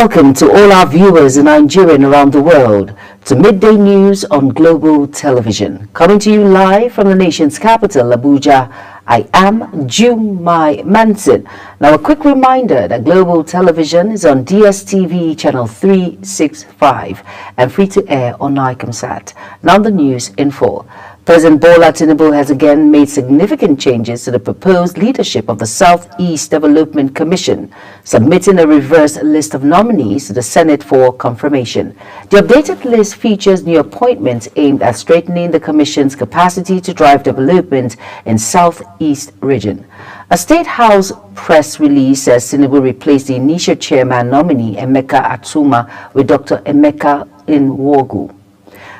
Welcome to all our viewers in Nigeria and around the world to Midday News on Global Television. Coming to you live from the nation's capital, Abuja, I am Jumai Manson. Now a quick reminder that Global Television is on DSTV channel 365 and free to air on Nicomsat. Now the news in full. President Bola Tinubu has again made significant changes to the proposed leadership of the Southeast Development Commission, submitting a reverse list of nominees to the Senate for confirmation. The updated list features new appointments aimed at strengthening the Commission's capacity to drive development in Southeast region. A State House press release says Tinubu replaced the initial chairman nominee Emeka Atuma with Dr. Emeka Nwogu.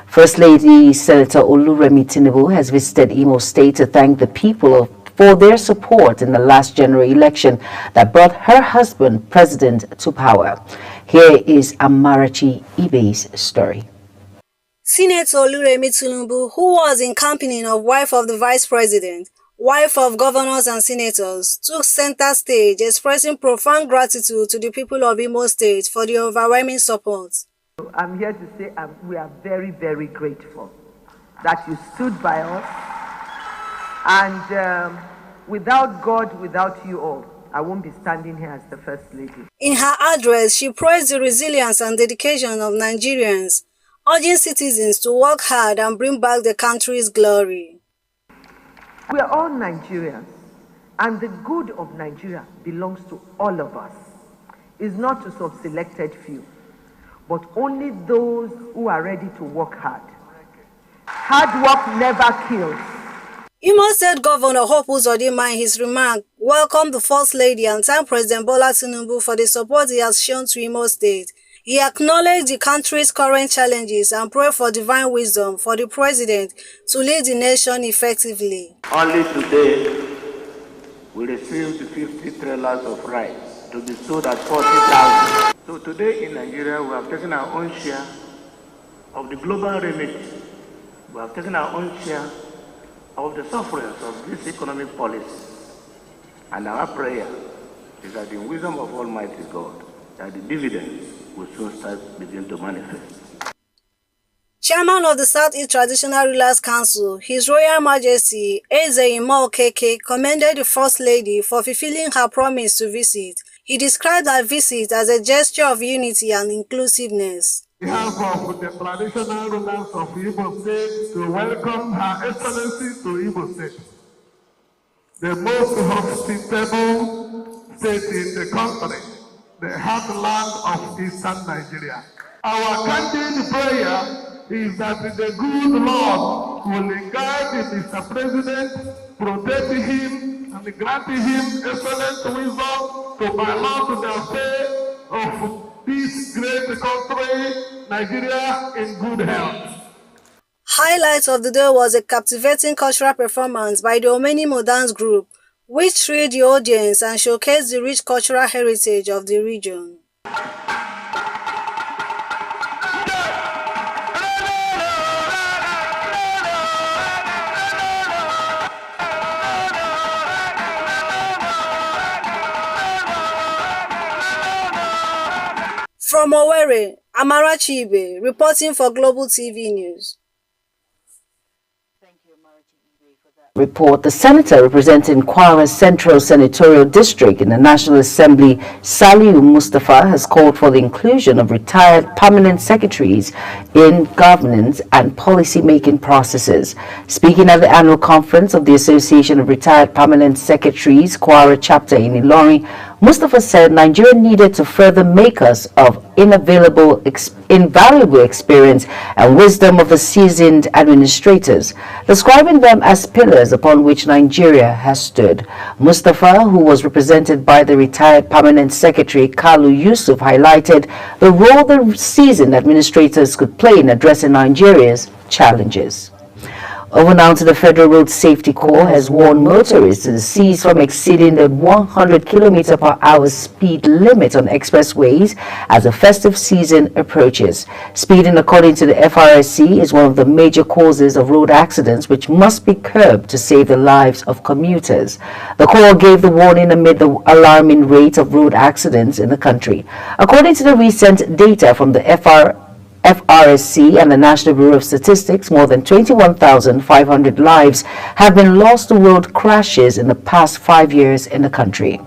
First Lady Senator Oluremi Tinubu has visited Imo State to thank the people for their support in the last general election that brought her husband, president, to power. Here is Amarachi Ibe's story. Senator Oluremi Tinubu, who was in company of wife of the vice president, wife of governors and senators, took center stage expressing profound gratitude to the people of Imo State for the overwhelming support. I'm here to say we are very, very grateful that you stood by us. And without God, without you all, I won't be standing here as the First Lady. In her address, she praised the resilience and dedication of Nigerians, urging citizens to work hard and bring back the country's glory. We are all Nigerians, and the good of Nigeria belongs to all of us. It's not to some selected few, but only those who are ready to work hard. Hard work never kills. Imo State Governor Hope Uzodinma, in his remark, welcomed the First Lady and thanked President Bola Tinubu for the support he has shown to Imo State. He acknowledged the country's current challenges and prayed for divine wisdom for the President to lead the nation effectively. Only today, we received 50 trailers of rice to be sold at 40,000. So today in Nigeria, we have taken our own share of the global remedy. We have taken our own share of the sufferance of this economic policy. And our prayer is that in wisdom of Almighty God, that the dividends will soon start begin to manifest. Chairman of the Southeast Traditional Rulers Council, His Royal Majesty Eze-Imo Okeke, commended the First Lady for fulfilling her promise to visit. He described her visit as a gesture of unity and inclusiveness. On behalf of the traditional rulers of Igbo State, to welcome Her Excellency to Igbo State, the most hospitable state in the country, the heartland of Eastern Nigeria. Our candid prayer is that the good Lord will guide Mr. President, protect him, and grant him excellent wisdom to balance the affair of this great country, Nigeria, in good health. Highlight of the day was a captivating cultural performance by the Omenimo Dance Group, which thrilled the audience and showcased the rich cultural heritage of the region. From Owerri, Amarachi Ibe, reporting for Global TV News. Report. The senator representing Kwara Central Senatorial District in the National Assembly, Saliu Mustafa, has called for the inclusion of retired permanent secretaries in governance and policy-making processes. Speaking at the annual conference of the Association of Retired Permanent Secretaries, Kwara chapter in Ilorin, Mustafa said Nigeria needed to further make us of invaluable experience and wisdom of the seasoned administrators, describing them as pillars upon which Nigeria has stood. Mustafa, who was represented by the retired permanent secretary Kalu Yusuf, highlighted the role the seasoned administrators could play in addressing Nigeria's challenges. Over now to the Federal Road Safety Corps has warned motorists to cease from exceeding the 100 km/h speed limit on expressways as the festive season approaches. Speeding, according to the FRSC, is one of the major causes of road accidents which must be curbed to save the lives of commuters. The Corps gave the warning amid the alarming rate of road accidents in the country. According to the recent data from the FRSC and the National Bureau of Statistics, more than 21,500 lives have been lost to road crashes in the past 5 years in the country.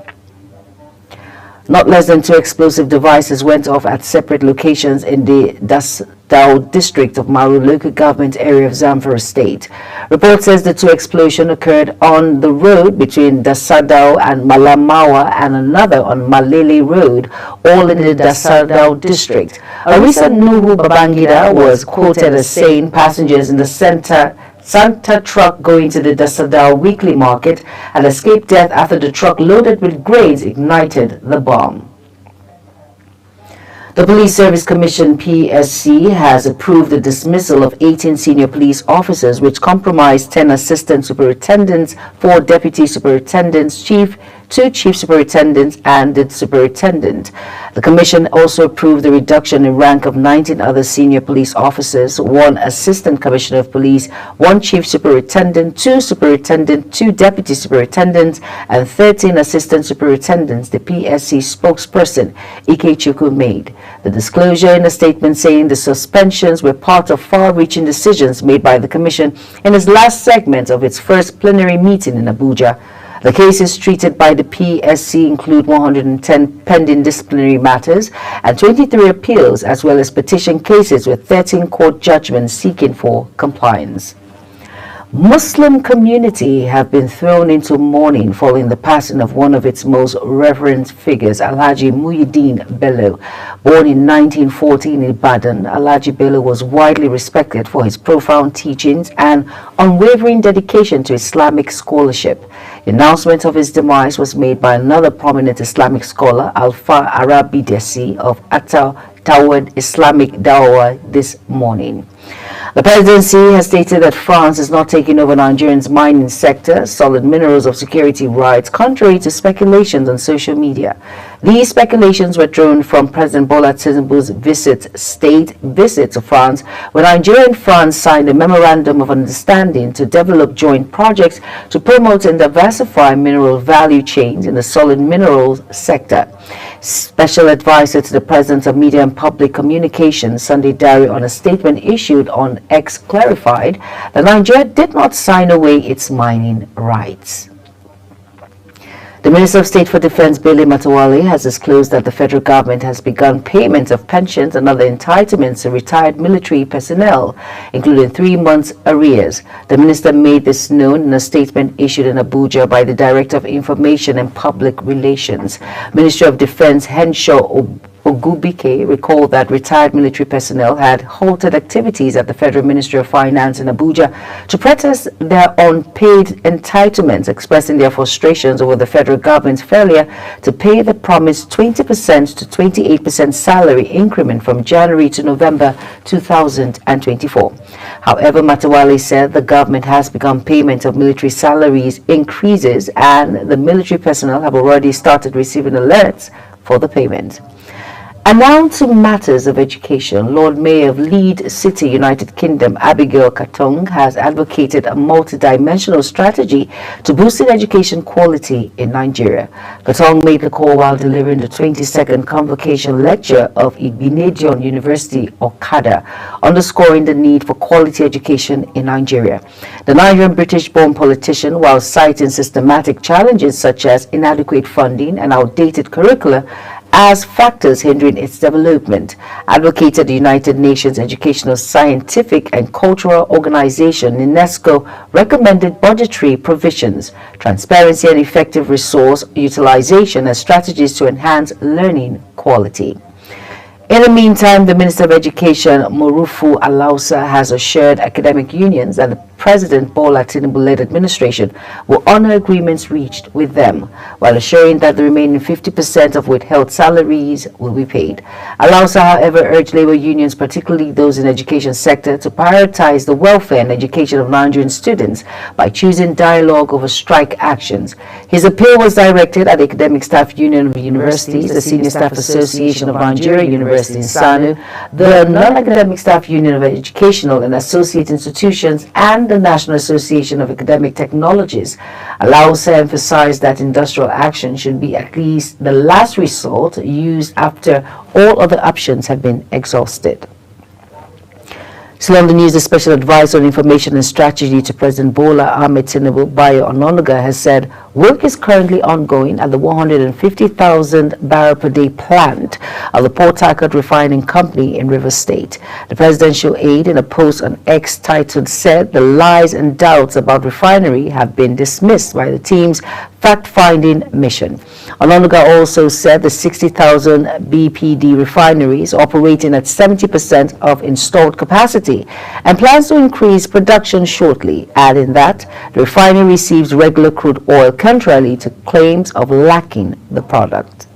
Not less than 2 explosive devices went off at separate locations in the Dasadao district of Maru local government area of Zamfara state. Report says the 2 explosions occurred on the road between Dasadao and Malamawa and another on Malele Road, all in the Dasadao district. Arisa Nuhu Babangida was quoted as saying passengers in the Santa truck going to the Dasadao weekly market had escaped death after the truck loaded with grains ignited the bomb. The Police Service Commission (PSC) has approved the dismissal of 18 senior police officers, which comprised 10 assistant superintendents, 4 deputy superintendents, 2 chief superintendents, and the superintendent. The commission also approved the reduction in rank of 19 other senior police officers, 1 assistant commissioner of police, 1 chief superintendent, 2 superintendents, 2 deputy superintendents, and 13 assistant superintendents, the PSC spokesperson Ikechukwu made. The disclosure in a statement saying the suspensions were part of far-reaching decisions made by the commission in its last segment of its first plenary meeting in Abuja. The cases treated by the PSC include 110 pending disciplinary matters and 23 appeals, as well as petition cases with 13 court judgments seeking for compliance. Muslim community have been thrown into mourning following the passing of one of its most reverend figures, Alhaji Muhyiddin Bello. Born in 1914 in Ibadan, Alhaji Bello was widely respected for his profound teachings and unwavering dedication to Islamic scholarship. The announcement of his demise was made by another prominent Islamic scholar, Alfa Arabi Desi of Tawad Islamic Dawah, this morning. The presidency has stated that France is not taking over Nigeria's mining sector, solid minerals of security rights, contrary to speculations on social media. These speculations were drawn from President Bola Tinubu's state visit to France, where Nigeria and France signed a memorandum of understanding to develop joint projects to promote and diversify mineral value chains in the solid minerals sector. Special advisor to the President of Media and Public Communications, Sunday Dare, on a statement issued on X, clarified that Nigeria did not sign away its mining rights. The Minister of State for Defense, Billy Matawale, has disclosed that the federal government has begun payment of pensions and other entitlements to retired military personnel, including 3 months' arrears. The minister made this known in a statement issued in Abuja by the Director of Information and Public Relations. Ministry of Defense Henshaw Ogubike recalled that retired military personnel had halted activities at the Federal Ministry of Finance in Abuja to protest their unpaid entitlements, expressing their frustrations over the federal government's failure to pay the promised 20% to 28% salary increment from January to November 2024. However, Matawale said the government has begun payment of military salaries increases and the military personnel have already started receiving alerts for the payment. And now to matters of education. Lord Mayor of Leeds City, United Kingdom, Abigail Katong, has advocated a multi-dimensional strategy to boosting education quality in Nigeria. Katong made the call while delivering the 22nd convocation lecture of Igbinedion University, Okada, underscoring the need for quality education in Nigeria. The Nigerian British-born politician, while citing systematic challenges such as inadequate funding and outdated curricula as factors hindering its development, advocated the United Nations Educational, Scientific and Cultural Organization, UNESCO, recommended budgetary provisions, transparency and effective resource utilization as strategies to enhance learning quality. In the meantime, the Minister of Education, Morufu Alausa, has assured academic unions that the President Bola Tinubu-led administration will honor agreements reached with them, while assuring that the remaining 50% of withheld salaries will be paid. Alausa, however, urged labor unions, particularly those in the education sector, to prioritize the welfare and education of Nigerian students by choosing dialogue over strike actions. His appeal was directed at the Academic Staff Union of Universities, the Senior Staff Association of Nigeria University in SANU, the Non-Academic Staff Union of Educational and Associate Institutions, and the National Association of Academic Technologies. Alausa emphasized that industrial action should be at least the last resort used after all other options have been exhausted. Still on the news, the Special Advisor on Information and Strategy to President Bola Ahmed Tinubu, Bayo Ononuga, has said work is currently ongoing at the 150,000 barrel per day plant of the Port Harcourt Refining Company in Rivers State. The presidential aide, in a post on X titled, said the lies and doubts about refinery have been dismissed by the team's fact-finding mission. Ononuga also said the 60,000 BPD refinery is operating at 70% of installed capacity and plans to increase production shortly, adding that the refinery receives regular crude oil contrary to claims of lacking the product.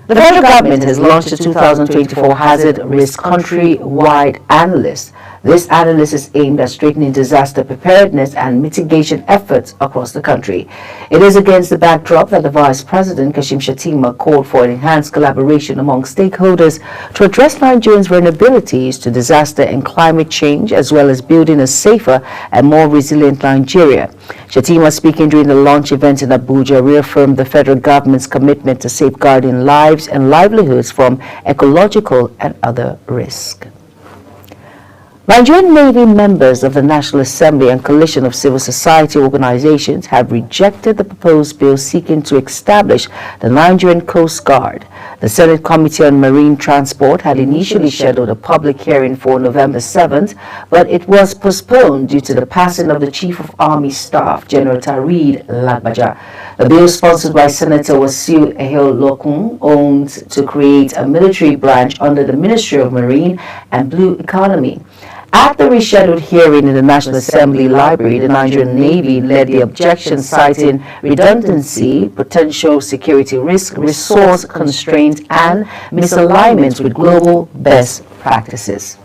The federal government has launched the 2024 Hazard Risk Country-wide Analysis. This analysis is aimed at strengthening disaster preparedness and mitigation efforts across the country. It is against the backdrop that the Vice President, Kashim Shettima, called for an enhanced collaboration among stakeholders to address Nigerians' vulnerabilities to disaster and climate change, as well as building a safer and more resilient Nigeria. Shettima, speaking during the launch event in Abuja, reaffirmed the federal government's commitment to safeguarding lives and livelihoods from ecological and other risks. Nigerian Navy members of the National Assembly and coalition of civil society organizations have rejected the proposed bill seeking to establish the Nigerian Coast Guard. The Senate Committee on Marine Transport had initially scheduled a public hearing for November 7th, but it was postponed due to the passing of the Chief of Army Staff, General Tareed Lagbaja. The bill, sponsored by Senator Wasiu Ehel-Lokun, aims to create a military branch under the Ministry of Marine and Blue Economy. At the rescheduled hearing in the National Assembly Library, the Nigerian Navy led the objection, citing redundancy, potential security risk, resource constraints, and misalignment with global best practices.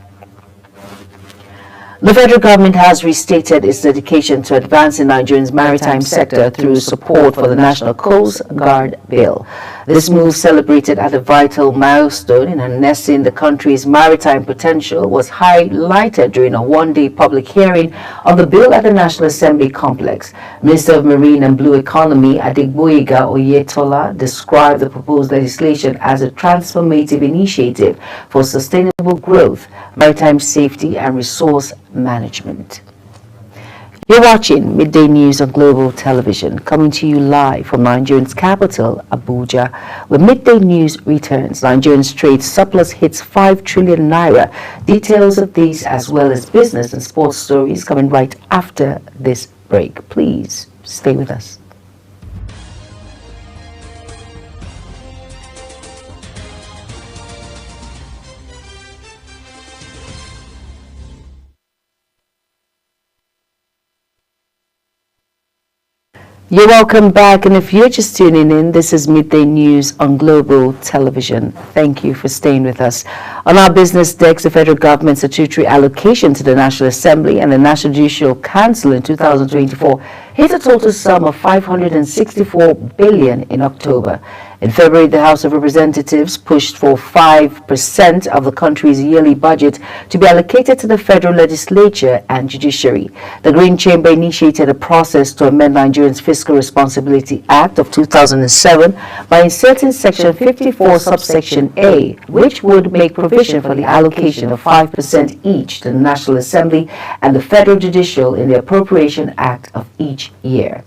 The federal government has restated its dedication to advancing Nigeria's maritime sector through support for the National Coast Guard Bill. This move, celebrated at a vital milestone in harnessing the country's maritime potential, was highlighted during a one-day public hearing on the bill at the National Assembly complex. Minister of Marine and Blue Economy Adegboyega Oyetola described the proposed legislation as a transformative initiative for sustainable growth, maritime safety, and resource management. You're watching Midday News on Global Television, coming to you live from Nigeria's capital, Abuja, where Midday News returns. Nigeria's trade surplus hits 5 trillion naira. Details of these, as well as business and sports stories, coming right after this break. Please stay with us. You're welcome back, and if you're just tuning in, this is Midday News on Global Television. Thank you for staying with us. On our business desk, the federal government's statutory allocation to the National Assembly and the National Judicial Council in 2024 hit a total sum of 564 billion in October. In February, the House of Representatives pushed for 5% of the country's yearly budget to be allocated to the federal legislature and judiciary. The Green Chamber initiated a process to amend Nigeria's Fiscal Responsibility Act of 2007 by inserting Section 54, subsection A, which would make provision for the allocation of 5% each to the National Assembly and the Federal Judicial in the Appropriation Act of each year.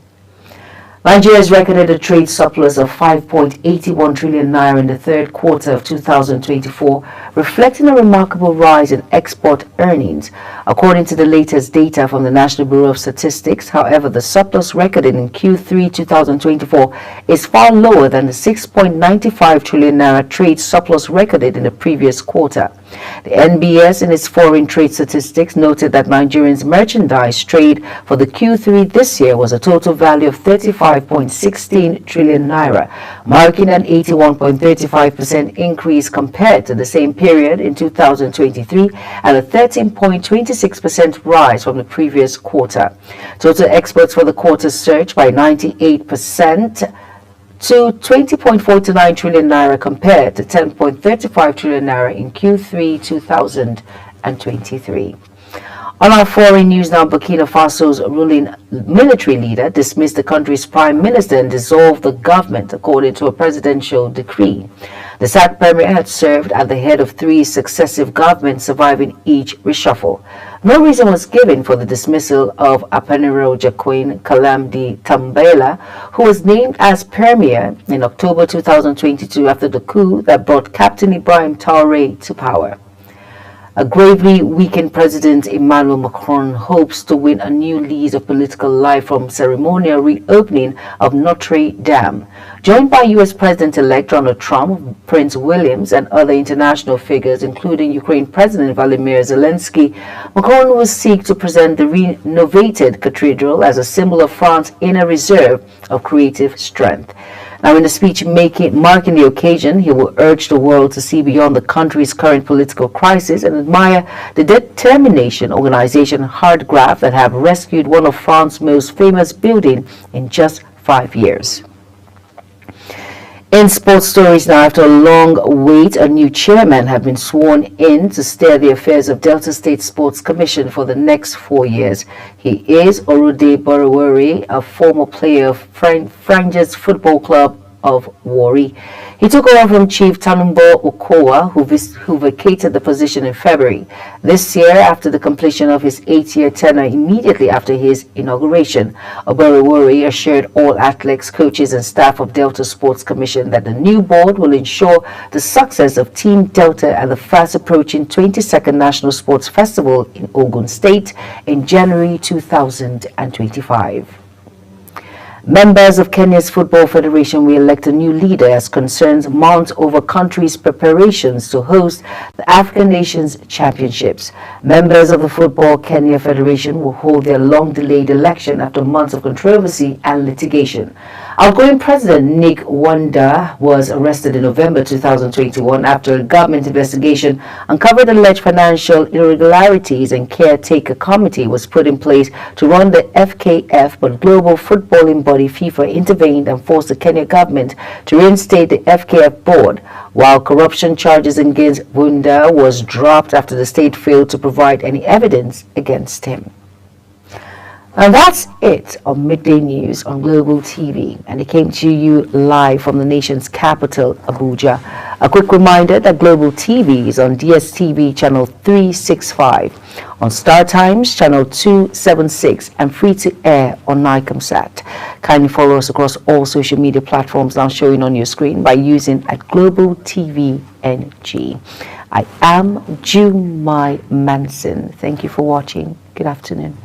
Nigeria has recorded a trade surplus of 5.81 trillion naira in the third quarter of 2024, reflecting a remarkable rise in export earnings. According to the latest data from the National Bureau of Statistics, however, the surplus recorded in Q3 2024 is far lower than the 6.95 trillion naira trade surplus recorded in the previous quarter. The NBS, in its foreign trade statistics, noted that Nigerians' merchandise trade for the Q3 this year was a total value of 35.16 trillion naira, marking an 81.35% increase compared to the same period in 2023 and a 13.26% rise from the previous quarter. Total exports for the quarter surged by 98% to 20.49 trillion naira compared to 10.35 trillion naira in Q3 2023. On our foreign news now, Burkina Faso's ruling military leader dismissed the country's prime minister and dissolved the government according to a presidential decree. The sacked premier had served at the head of 3 successive governments, surviving each reshuffle. No reason was given for the dismissal of Apenero Jacquin Calamdi Tambela, who was named as premier in October 2022 after the coup that brought Captain Ibrahim Traoré to power. A gravely weakened President Emmanuel Macron hopes to win a new lease of political life from ceremonial reopening of Notre Dame. Joined by U.S. President-elect Donald Trump, Prince William, and other international figures, including Ukraine President Volodymyr Zelensky, Macron will seek to present the renovated cathedral as a symbol of France's inner reserve of creative strength. Now, in a speech marking the occasion, he will urge the world to see beyond the country's current political crisis and admire the determination organization Hardgraph that have rescued one of France's most famous buildings in just 5 years. In sports stories now, after a long wait, a new chairman has been sworn in to steer the affairs of Delta State Sports Commission for the next 4 years. He is Orude Borowori, a former player of Frangers Football Club of Warri. He took over from Chief Tanumbo Okowa, who vacated the position in February this year after the completion of his 8-year tenure immediately after his inauguration. Oborowori assured all athletes, coaches, and staff of Delta Sports Commission that the new board will ensure the success of Team Delta and the fast approaching 22nd National Sports Festival in Ogun State in January 2025. Members of Kenya's Football Federation will elect a new leader as concerns mount over country's preparations to host the African Nations Championships. Members of the Football Kenya Federation will hold their long-delayed election after months of controversy and litigation. Outgoing President Nick Wanda was arrested in November 2021 after a government investigation uncovered alleged financial irregularities, and caretaker committee was put in place to run the FKF, but global footballing body FIFA intervened and forced the Kenya government to reinstate the FKF board, while corruption charges against Wunda was dropped after the state failed to provide any evidence against him. And that's it on Midday News on Global TV, and it came to you live from the nation's capital, Abuja. A quick reminder that Global TV is on DSTV channel 365, on Star Times channel 276, and free to air on Nicomsat. Kindly follow us across all social media platforms now showing on your screen by using @Global TV NG. I am Jumai Manson. Thank you for watching. Good afternoon.